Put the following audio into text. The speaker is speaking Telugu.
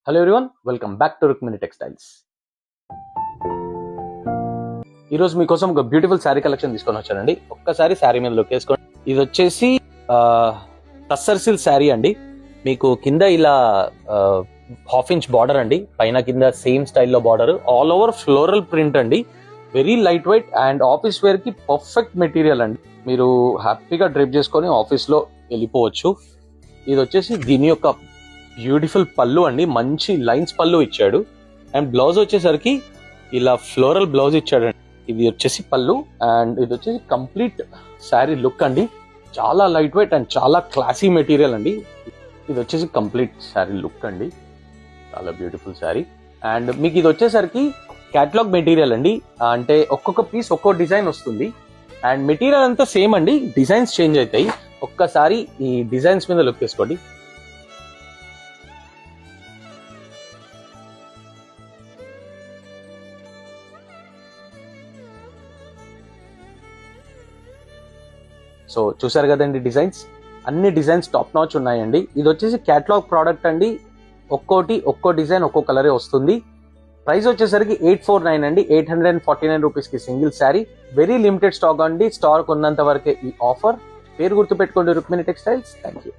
Hello everyone, welcome back to Rukmini textiles. ఈరోజు మీకోసం ఒక బ్యూటిఫుల్ శారీ కలెక్షన్ తీసుకొని వచ్చానండి. ఒక్కసారి శారీ మీద లుక్ వేసుకోండి. ఇది వచ్చేసి టస్సర్ సిల్క్ శారీ అండి. మీకు కింద ఇలా హాఫ్ ఇంచ్ బార్డర్ అండి, పైన కింద సేమ్ స్టైల్లో border, all over floral print అండి. Very light weight and office wear కి పర్ఫెక్ట్ మెటీరియల్ అండి. మీరు హ్యాపీగా డ్రైప్ చేసుకొని ఆఫీస్లో వెళ్ళిపోవచ్చు. ఇది వచ్చేసి దీని యొక్క బ్యూటిఫుల్ పళ్ళు అండి, మంచి లైన్స్ పళ్ళు ఇచ్చాడు. అండ్ బ్లౌజ్ వచ్చేసరికి ఇలా ఫ్లోరల్ బ్లౌజ్ ఇచ్చాడండి. ఇది వచ్చేసి పళ్ళు అండ్ ఇది వచ్చేసి కంప్లీట్ శారీ లుక్ అండి. చాలా లైట్ వెయిట్ అండ్ చాలా క్లాసీ మెటీరియల్ అండి. ఇది వచ్చేసి కంప్లీట్ శారీ లుక్ అండి, చాలా బ్యూటిఫుల్ శారీ. అండ్ మీకు ఇది వచ్చేసరికి క్యాటలాగ్ మెటీరియల్ అండి, అంటే ఒక్కొక్క పీస్ ఒక్కో డిజైన్ వస్తుంది. అండ్ మెటీరియల్ అంతా సేమ్ అండి, డిజైన్స్ చేంజ్ అవుతాయి. ఒక్కసారి ఈ డిజైన్స్ మీద లుక్ వేసుకోండి. సో చూసారు కదండి, డిజైన్స్ అన్ని డిజైన్స్ టాప్ నాచ్ ఉన్నాయండి. ఇది వచ్చేసి క్యాటలాగ్ ప్రోడక్ట్ అండి, ఒక్కో డిజైన్ ఒక్కో కలరే వస్తుంది. ప్రైస్ వచ్చేసరికి 849 అండి, 849 రూపీస్కి single sari. Very limited stock అండి, స్టాక్ ఉన్నంత వరకే ఈ ఆఫర్. పేరు గుర్తుపెట్టుకోండి, రుక్మిణి టెక్స్టైల్స్. Thank you.